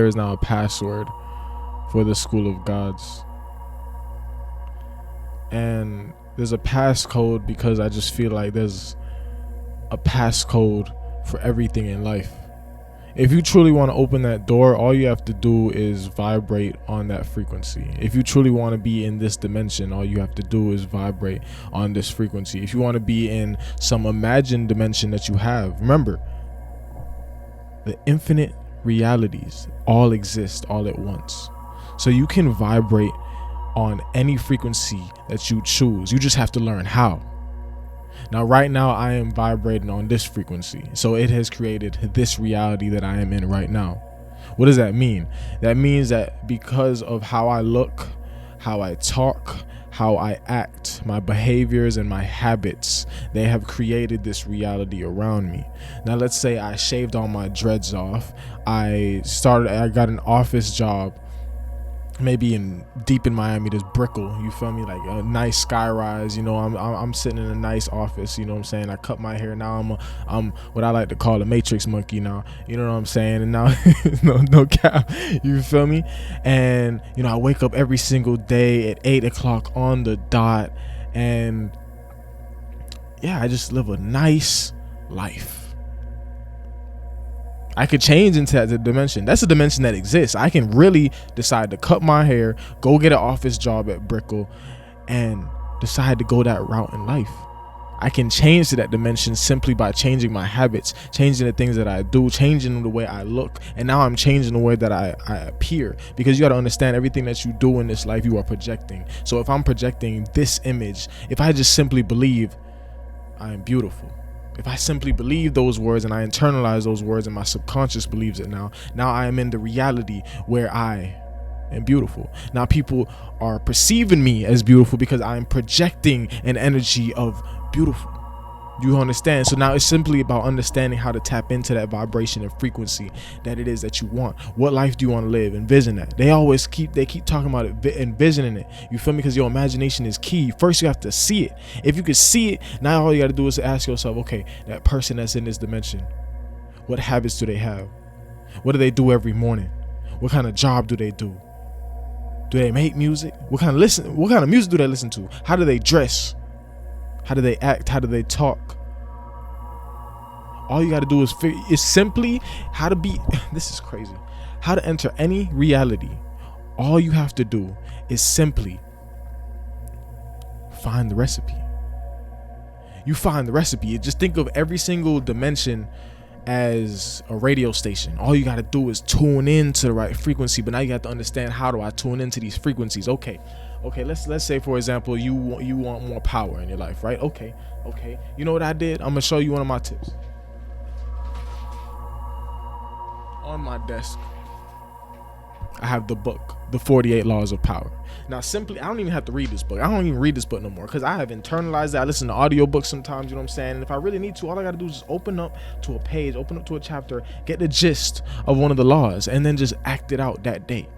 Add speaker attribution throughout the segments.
Speaker 1: is now a password for the school of gods. And there's a passcode because I just feel like there's a passcode for everything in life. If you truly want to open that door, all you have to do is vibrate on that frequency. If you truly want to be in this dimension, all you have to do is vibrate on this frequency. If you want to be in some imagined dimension that you have, remember, the infinite realities all exist all at once. So you can vibrate on any frequency that you choose. You just have to learn how. Now, right now, I am vibrating on this frequency. So it has created this reality that I am in right now. What does that mean? That means that because of how I look, how I talk, how I act, my behaviors and my habits, they have created this reality around me. Now, let's say I shaved all my dreads off. I got an office job, maybe deep in Miami. There's Brickell, you feel me, like a nice sky rise. You know, I'm sitting in a nice office. You know what I'm saying? I cut my hair now. I'm what I like to call a matrix monkey now. You know what I'm saying? And now no cap. You feel me? And you know, I wake up every single day at 8 o'clock on the dot, and yeah, I just live a nice life. I could change into that dimension. That's a dimension that exists. I can really decide to cut my hair, go get an office job at Brickell, and decide to go that route in life. I can change to that dimension simply by changing my habits, changing the things that I do, changing the way I look. And now I'm changing the way that I appear. Because you got to understand, everything that you do in this life, you are projecting. So if I'm projecting this image, if I just simply believe I am beautiful, if I simply believe those words and I internalize those words and my subconscious believes it now I am in the reality where I am beautiful. Now people are perceiving me as beautiful because I'm projecting an energy of beautiful. You understand? So now it's simply about understanding how to tap into that vibration and frequency that it is that you want. What life do you want to live? Envision that. They keep talking about it, envisioning it. You feel me? Because your imagination is key. First, you have to see it. If you can see it, now all you got to do is ask yourself, okay, that person that's in this dimension, what habits do they have? What do they do every morning? What kind of job do they do? Do they make music? What kind of music do they listen to? How do they dress? How do they act? How do they talk? All you got to do is simply how to be. This is crazy. How to enter any reality. All you have to do is simply find the recipe. You find the recipe. You just think of every single dimension as a radio station. All you got to do is tune into the right frequency. But now you have to understand, how do I tune into these frequencies? Okay, let's say, for example, you want more power in your life, right? Okay. You know what I did? I'm gonna show you one of my tips. On my desk, I have the book, The 48 Laws of Power. Now, simply, I don't even have to read this book. I don't even read this book no more because I have internalized it. I listen to audiobooks sometimes, you know what I'm saying? And if I really need to, all I got to do is just open up to a page, open up to a chapter, get the gist of one of the laws, and then just act it out that day.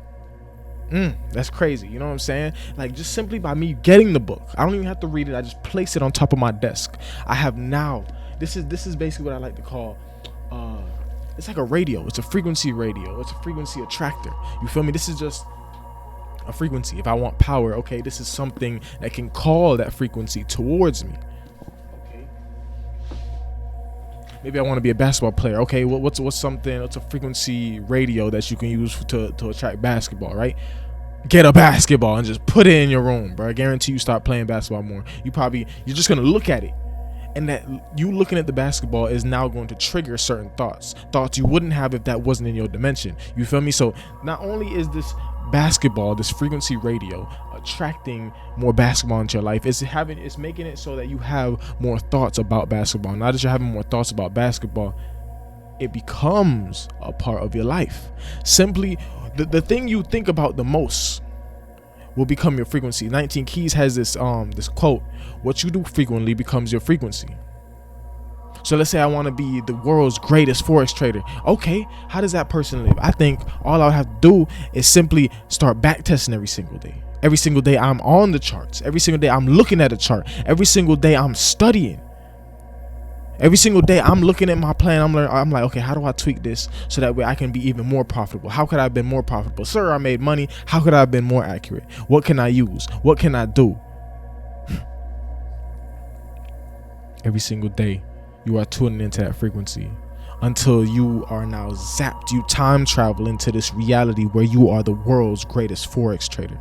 Speaker 1: That's crazy. You know what I'm saying? Like, just simply by me getting the book, I don't even have to read it. I just place it on top of my desk. I have now, this is basically what I like to call, it's like a radio. It's a frequency radio. It's a frequency attractor. You feel me? This is just a frequency. If I want power, okay, this is something that can call that frequency towards me. Okay. Maybe I want to be a basketball player. Okay, what's a frequency radio that you can use to attract basketball, right? Get a basketball and just put it in your room, bro. I guarantee you start playing basketball more. You're just gonna look at it. And that you looking at the basketball is now going to trigger certain thoughts you wouldn't have if that wasn't in your dimension. You feel me? So not only is this basketball, this frequency radio, attracting more basketball into your life, it's making it so that you have more thoughts about basketball. Now that you're having more thoughts about basketball, it becomes a part of your life. Simply, the thing you think about the most will become your frequency. 19 Keys has this quote: what you do frequently becomes your frequency. So let's say I want to be the world's greatest forex trader. Okay, how does that person live? I think all I have to do is simply start back testing every single day. Every single day I'm on the charts. Every single day I'm looking at a chart. Every single day I'm studying. Every single day I'm looking at my plan. I'm like, okay, how do I tweak this so that way I can be even more profitable? How could I have been more profitable? Sir, I made money. How could I have been more accurate? What can I use? What can I do? Every single day you are tuning into that frequency until you are now zapped. You time travel into this reality where you are the world's greatest Forex trader.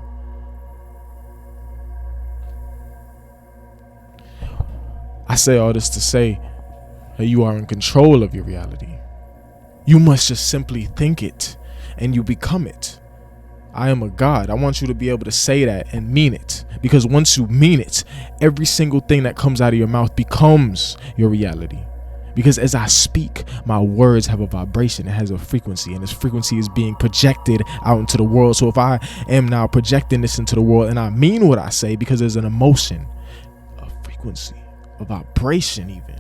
Speaker 1: I say all this to say that you are in control of your reality. You must just simply think it and you become it. I am a God. I want you to be able to say that and mean it, because once you mean it, every single thing that comes out of your mouth becomes your reality. Because as I speak, my words have a vibration, it has a frequency, and this frequency is being projected out into the world. So if I am now projecting this into the world and I mean what I say, because there's an emotion, a frequency, a vibration even.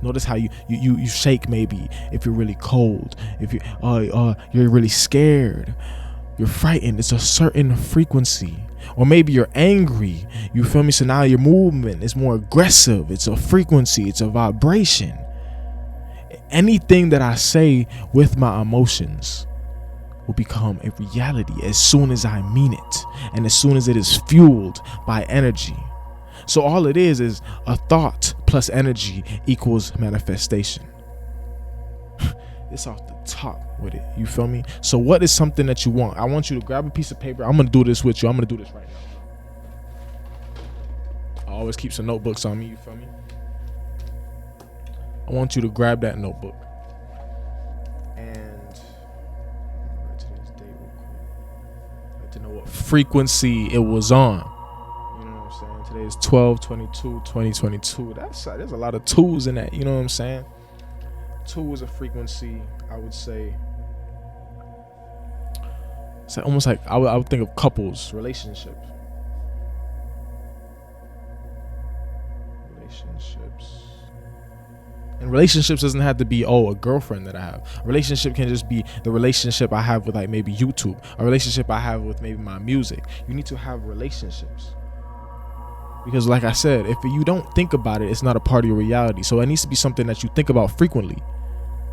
Speaker 1: Notice how you shake, maybe if you're really cold, if you're really scared, you're frightened. It's a certain frequency. Or maybe you're angry, you feel me? So now your movement is more aggressive. It's a frequency, it's a vibration. Anything that I say with my emotions will become a reality as soon as I mean it, and as soon as it is fueled by energy. So all it is a thought plus energy equals manifestation. It's off the top with it, you feel me? So what is something that you want? I want you to grab a piece of paper. I'm gonna do this with you. I'm gonna do this right now. I always keep some notebooks on me, you feel me? I want you to grab that notebook and write today's date real quick. I'd like to know what frequency it was on. You know what I'm saying? Today is 12/22/2022. There's a lot of twos in that, you know what I'm saying? 2 is a frequency, I would say. It's almost like I would think of couples, relationships. And relationships doesn't have to be, a girlfriend that I have. A relationship can just be the relationship I have with like maybe YouTube, a relationship I have with maybe my music. You need to have relationships. Because like I said, if you don't think about it, it's not a part of your reality. So it needs to be something that you think about frequently,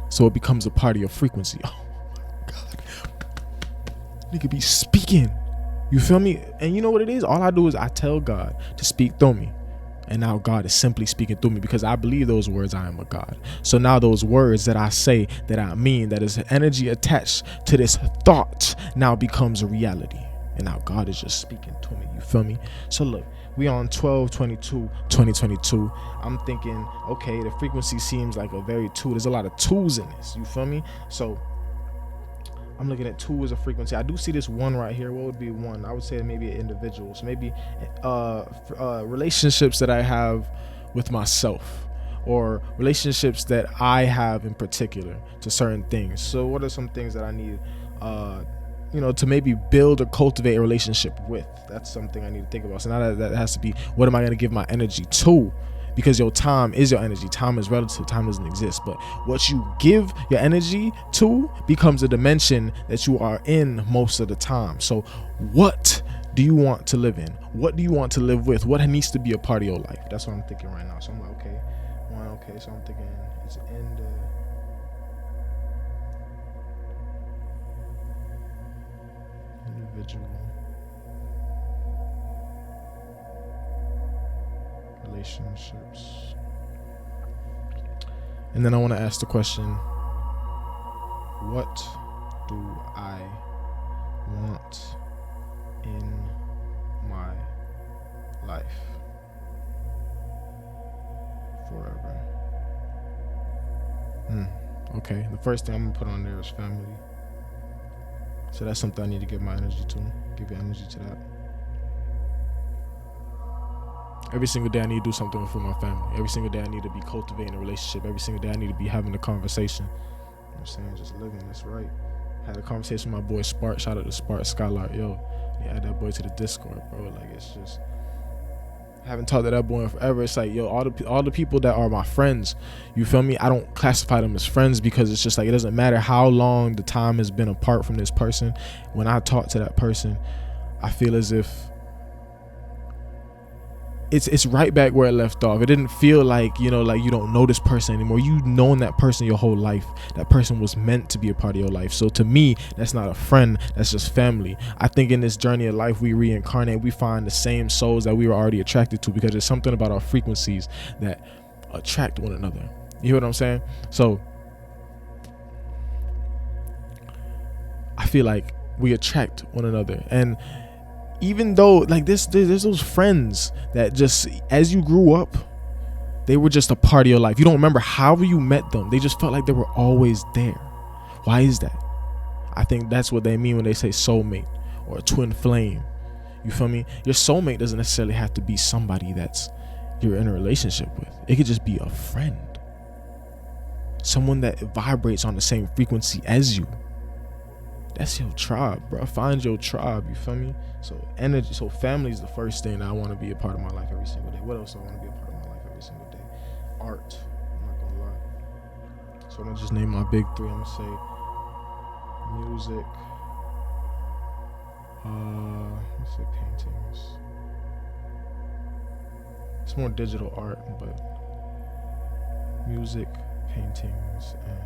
Speaker 1: so it becomes a part of your frequency. Oh my God. You could be speaking. You feel me? And you know what it is? All I do is I tell God to speak through me. And now God is simply speaking through me, because I believe those words, I am a God. So now those words that I say, that I mean, that is energy attached to this thought, now becomes a reality. And now God is just speaking to me. You feel me? So look, we on 12/22/2022. I'm thinking, okay, the frequency seems like a very 2. There's a lot of 2s in this. You feel me? So I'm looking at 2 as a frequency. I do see this 1 right here. What would be 1? I would say maybe an individual. So maybe relationships that I have with myself, or relationships that I have in particular to certain things. So what are some things that I need to maybe build or cultivate a relationship with? That's something I need to think about. So now that has to be, what am I going to give my energy to? Because your time is your energy. Time is relative. Time doesn't exist. But what you give your energy to becomes a dimension that you are in most of the time. So what do you want to live in? What do you want to live with? What needs to be a part of your life? That's what I'm thinking right now. So I'm like, okay. So I'm thinking it's end individual. Relationships. And then I want to ask the question, what do I want in my life forever? Okay, the first thing I'm gonna put on there is family. So that's something I need to give my energy to. Give your energy to that. Every single day I need to do something for my family. Every single day I need to be cultivating a relationship. Every single day I need to be having a conversation. You know what I'm saying? Just living, that's right. Had a conversation with my boy Spark. Shout out to Spark Skylark. Yo, add that boy to the Discord, bro. Like, it's just, I haven't talked to that boy in forever. It's like, yo, all the people that are my friends, you feel me? I don't classify them as friends, because it's just like, it doesn't matter how long the time has been apart from this person. When I talk to that person, I feel as if it's right back where it left off. It didn't feel like, like you don't know this person anymore. You've known that person your whole life. That person was meant to be a part of your life. So to me, that's not a friend, that's just family. I think in this journey of life, we reincarnate, we find the same souls that we were already attracted to, because there's something about our frequencies that attract one another. You hear what I'm saying? So I feel like we attract one another. And even though like there's those friends that just, as you grew up, they were just a part of your life. You don't remember how you met them. They just felt like they were always there. Why is that? I think that's what they mean when they say soulmate or a twin flame. You feel me? Your soulmate doesn't necessarily have to be somebody that's you're in a relationship with. It could just be a friend. Someone that vibrates on the same frequency as you. That's your tribe, bro. Find your tribe, you feel me? So energy, so family is the first thing that I want to be a part of my life every single day. What else do I want to be a part of my life every single day? Art. I'm not gonna lie. So I'm gonna just name my big three. I'm gonna say music. Let's say paintings. It's more digital art, but music, paintings, and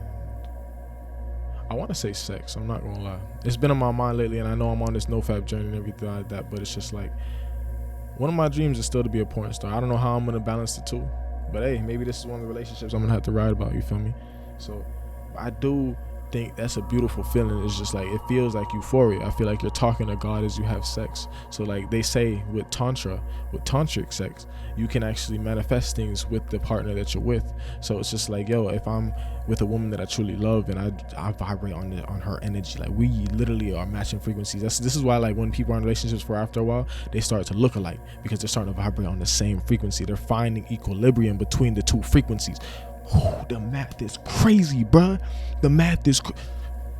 Speaker 1: I want to say sex. I'm not gonna lie. It's been on my mind lately, and I know I'm on this NoFap journey and everything like that, but it's just like, one of my dreams is still to be a porn star. I don't know how I'm gonna balance the two, but hey, maybe this is one of the relationships I'm gonna have to write about. You feel me? So I do think that's a beautiful feeling. It's just like, it feels like euphoria. I feel like you're talking to God as you have sex. So like they say with tantric sex, you can actually manifest things with the partner that you're with. So it's just like, yo, if I'm with a woman that I truly love and I vibrate on her energy, like we literally are matching frequencies. This is why like when people are in relationships for after a while, they start to look alike, because they're starting to vibrate on the same frequency. They're finding equilibrium between the two frequencies. The math is crazy, bruh. The math is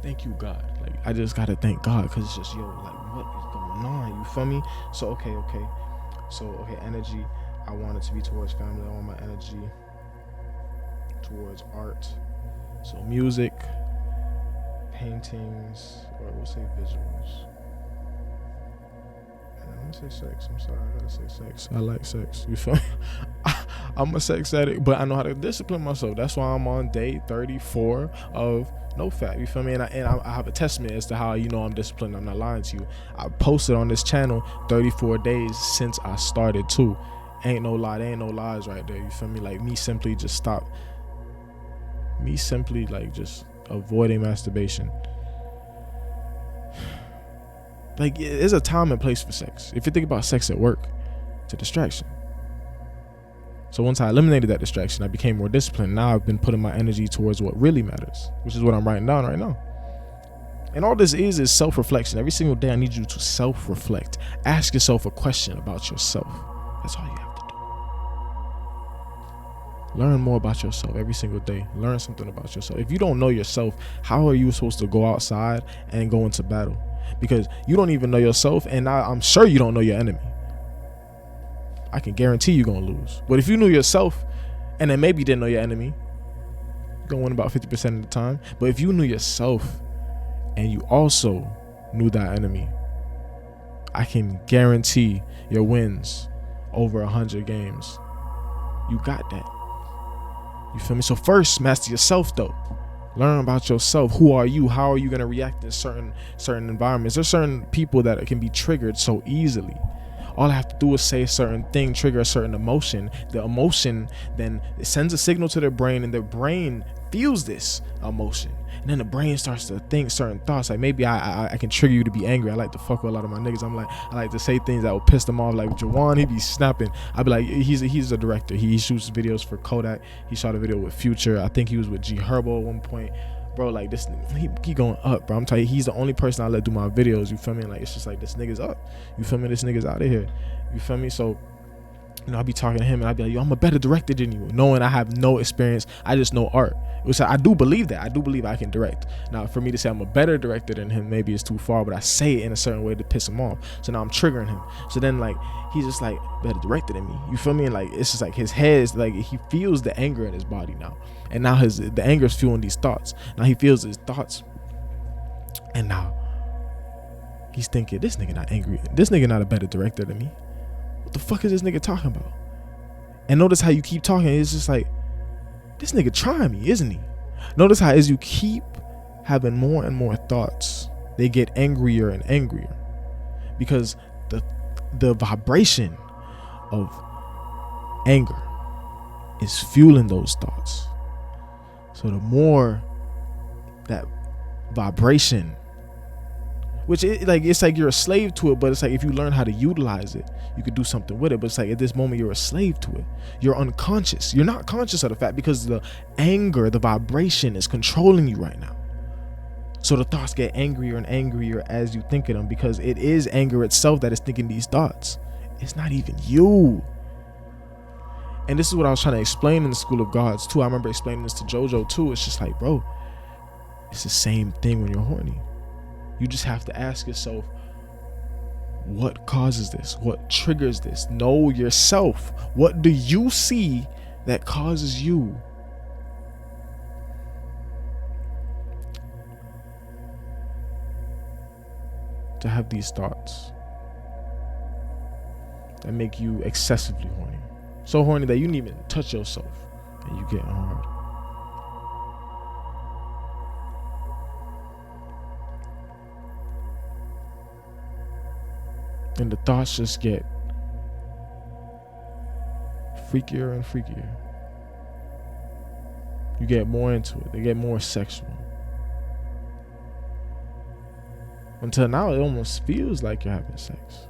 Speaker 1: thank you, God. Like I just gotta thank God, because it's just, yo, like what is going on? You feel me? So okay. So energy, I want it to be towards family. I want my energy towards art. So music, paintings, or we'll say visuals. I'm gonna say sex. I'm sorry, I gotta say sex. I like sex. You feel me? I'm a sex addict, but I know how to discipline myself. That's why I'm on day 34 of NoFap. You feel me? And I have a testament as to how I'm disciplined. I'm not lying to you. I posted on this channel 34 days since I started too. Ain't no lie. There ain't no lies right there. You feel me? Like me simply just avoiding masturbation. Like, there's a time and place for sex. If you think about sex at work, it's a distraction. So once I eliminated that distraction, I became more disciplined. Now I've been putting my energy towards what really matters, which is what I'm writing down right now. And all this is self-reflection. Every single day I need you to self-reflect. Ask yourself a question about yourself. That's all you have to do. Learn more about yourself every single day. Learn something about yourself. If you don't know yourself, how are you supposed to go outside and go into battle? Because you don't even know yourself, and I'm sure you don't know your enemy. I can guarantee you're gonna lose. But if you knew yourself, and then maybe you didn't know your enemy, you're gonna win about 50% of the time. But if you knew yourself and you also knew that enemy, I can guarantee your wins over 100 games. You got that. You feel me? So first, master yourself though. Learn about yourself. Who are you? How are you going to react in certain environments? There's certain people that can be triggered so easily. All I have to do is say a certain thing, trigger a certain emotion. The emotion then it sends a signal to their brain, and their brain feels this emotion. And then the brain starts to think certain thoughts. Like maybe I can trigger you to be angry. I like to fuck with a lot of my niggas. I like to say things that will piss them off. Like Jawan, he be snapping. I be like, he's a director. He shoots videos for Kodak. He shot a video with Future. I think he was with G Herbo at one point. Bro, like this, he going up, bro. I'm telling you, he's the only person I let do my videos. You feel me? Like it's just like this nigga's up. You feel me? This nigga's out of here. You feel me? So, I'll be talking to him and I'll be like, yo, I'm a better director than you, knowing I have no experience. I just know art. Which I do believe that. I do believe I can direct. Now, for me to say I'm a better director than him, maybe it's too far, but I say it in a certain way to piss him off. So now I'm triggering him. So then, like, he's just like, better director than me. You feel me? And like, it's just like his head is like, he feels the anger in his body now. And now the anger is fueling these thoughts. Now he feels his thoughts. And now he's thinking, this nigga not angry. This nigga not a better director than me. What the fuck is this nigga talking about? And notice how you keep talking. It's just like, this nigga trying me, isn't he? Notice how as you keep having more and more thoughts, they get angrier and angrier, because the vibration of anger is fueling those thoughts. So the more that vibration, which it's like you're a slave to it, but it's like if you learn how to utilize it, you could do something with it. But it's like at this moment you're a slave to it. You're unconscious. You're not conscious of the fact, because the anger, the vibration is controlling you right now. So the thoughts get angrier and angrier as you think of them, because it is anger itself that is thinking these thoughts. It's not even you. And this is what I was trying to explain in the School of Gods too. I remember explaining this to JoJo too. It's just like, bro, it's the same thing when you're horny. You just have to ask yourself, what causes this? What triggers this? Know yourself. What do you see that causes you to have these thoughts that make you excessively horny? So horny that you didn't even touch yourself and you getting hard. And the thoughts just get freakier and freakier. You get more into it. They get more sexual. Until now, it almost feels like you're having sex.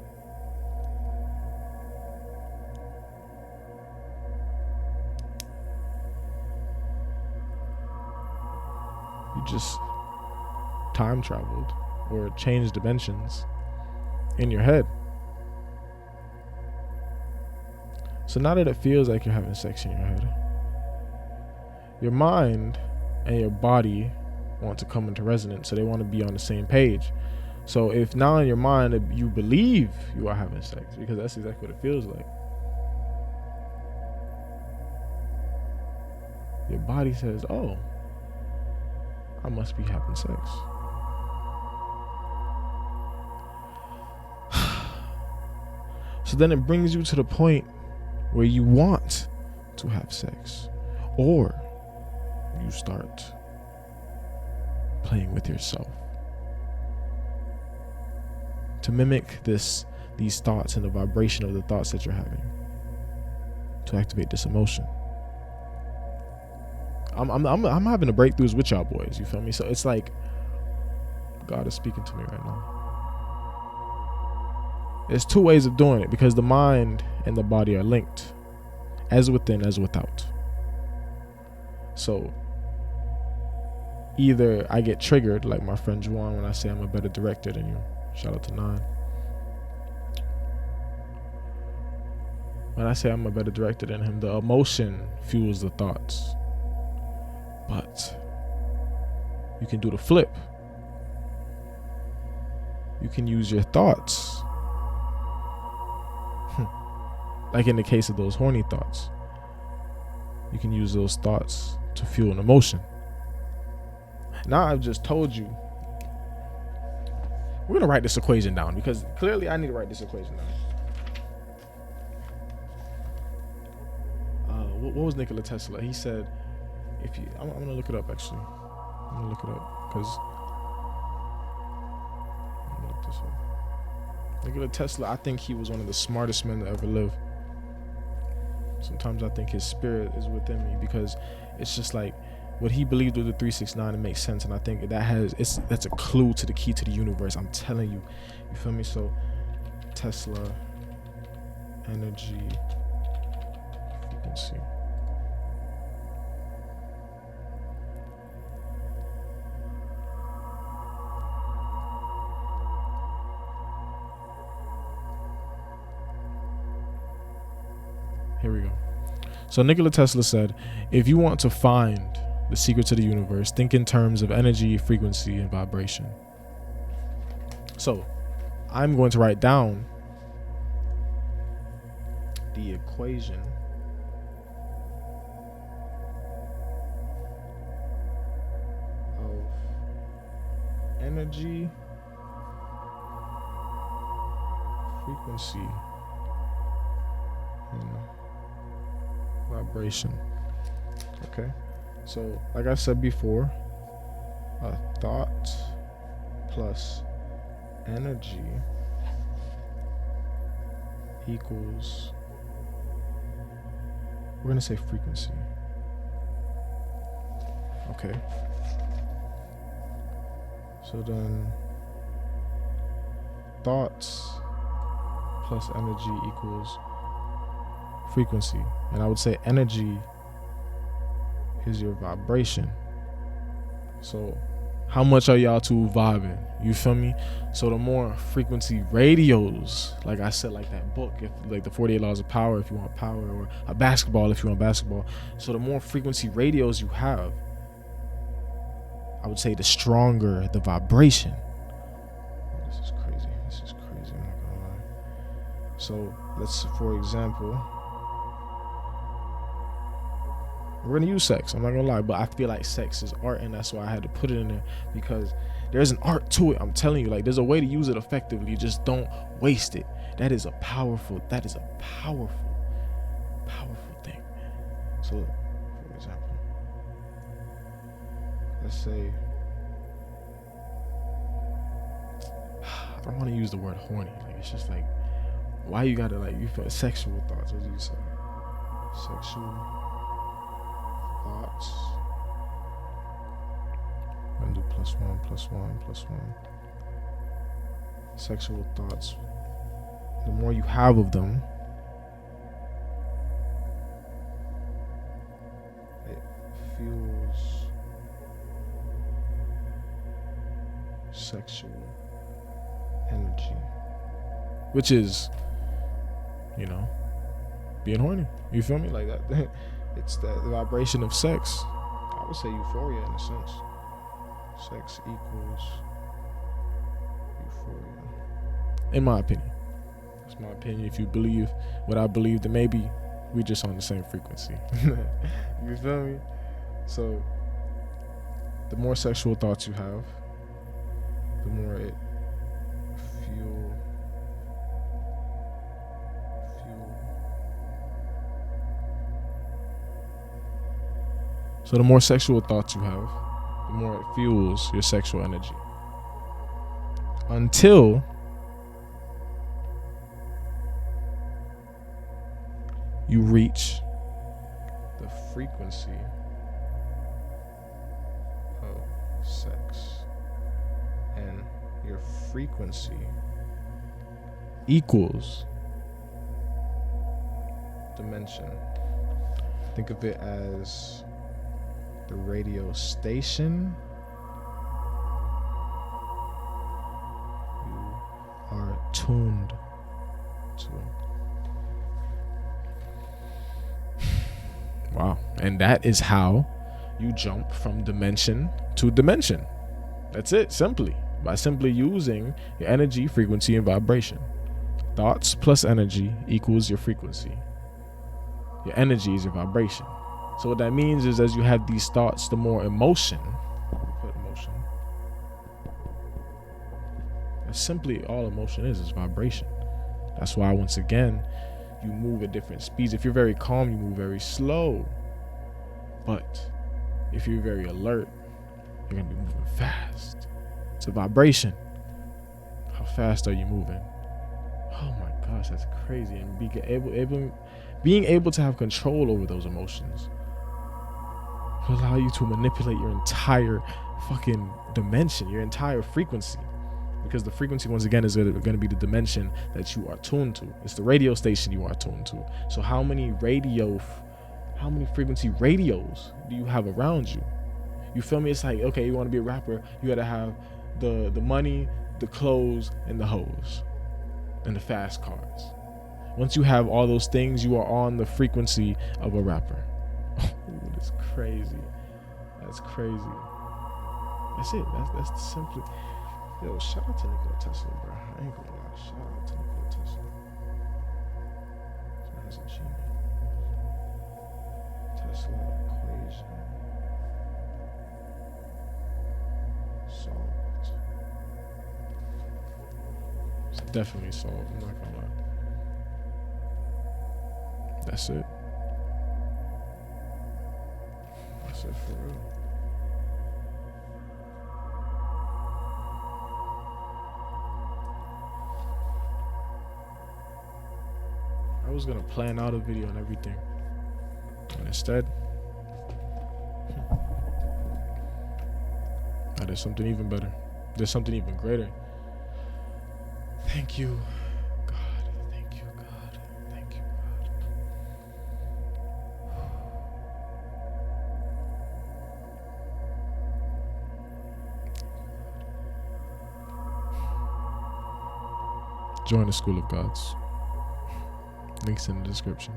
Speaker 1: You just time traveled or changed dimensions in your head. So now that it feels like you're having sex in your head, your mind and your body want to come into resonance, so they want to be on the same page. So if now in your mind you believe you are having sex, because that's exactly what it feels like, your body says, oh, I must be having sex. So then it brings you to the point where you want to have sex, or you start playing with yourself to mimic these thoughts and the vibration of the thoughts that you're having, to activate this emotion. I'm having the breakthroughs with y'all boys, you feel me? So it's like God is speaking to me right now. There's two ways of doing it, because the mind and the body are linked, as within as without. So either I get triggered, like my friend Juwan, when I say I'm a better director than you. Shout out to Nine. When I say I'm a better director than him, the emotion fuels the thoughts. But you can do the flip. You can use your thoughts. Like in the case of those horny thoughts, you can use those thoughts to fuel an emotion. Now I've just told you, we're gonna write this equation down, because clearly I need to write this equation down. What was Nikola Tesla? He said, if you, I'm gonna look it up actually. I'm gonna look it up because I'm gonna look this up. Nikola Tesla, I think he was one of the smartest men to ever live. Sometimes I think his spirit is within me, because it's just like what he believed with the 369, it makes sense, and I think that's a clue to the key to the universe. I'm telling you, you feel me? So Tesla, energy, frequency. Here we go. So Nikola Tesla said, if you want to find the secret to the universe, think in terms of energy, frequency, and vibration. So I'm going to write down the equation of energy, frequency, vibration. Okay, so like I said before, a thought plus energy equals, we're gonna say frequency. Okay, so then thoughts plus energy equals frequency, and I would say energy is your vibration. So how much are y'all two vibing? You feel me? So the more frequency radios, like I said, like that book, if like the 48 laws of power, if you want power, or a basketball if you want basketball. So the more frequency radios you have, I would say the stronger the vibration. This is crazy. I'm not gonna lie. So let's, for example, we're gonna use sex. I'm not gonna lie, but I feel like sex is art, and that's why I had to put it in there, because there's an art to it. I'm telling you, like, there's a way to use it effectively. You just don't waste it. That is a powerful thing. So, for example, let's say, I don't want to use the word horny. Like, it's just like, why you gotta, like, you feel sexual thoughts? What do you say? Sexual thoughts. I'm gonna do +1. Sexual thoughts. The more you have of them, it fuels sexual energy, which is, you know, being horny. You feel me? Like that. It's the vibration of sex. I would say euphoria in a sense. Sex equals euphoria. In my opinion. That's my opinion. If you believe what I believe, then maybe we just on the same frequency. You feel me? So the more sexual thoughts you have, the more it fuel. So the more sexual thoughts you have, the more it fuels your sexual energy. Until you reach the frequency of sex. And your frequency equals dimension. Think of it as the radio station you are tuned to. Wow. And that is how you jump from dimension to dimension. That's it, simply. By simply using your energy, frequency, and vibration. Thoughts plus energy equals your frequency. Your energy is your vibration. So what that means is, as you have these thoughts, the more emotion. Put emotion. That's simply all emotion is vibration. That's why, once again, you move at different speeds. If you're very calm, you move very slow. But if you're very alert, you're gonna be moving fast. It's a vibration. How fast are you moving? Oh my gosh, that's crazy. And being able to have control over those emotions will allow you to manipulate your entire fucking dimension, your entire frequency. Because the frequency, once again, is going to be the dimension that you are tuned to. It's the radio station you are tuned to. So how many frequency radios do you have around you? You feel me? It's like, okay, you want to be a rapper, you got to have the money, the clothes, and the hoes, and the fast cars. Once you have all those things, you are on the frequency of a rapper. Ooh, that's crazy. That's crazy. That's it. That's simply. Yo, shout out to Nikola Tesla, bro. I ain't gonna lie. Shout out to Nikola Tesla. This man's a genius. Tesla equation solved. It's definitely solved. I'm not gonna lie. That's it. shit for real. I was gonna plan out a video and everything, and instead, I did something even better. There's something even greater. Thank you, God. Thank you, God. Thank you, God. Join the School of Gods. Links in the description.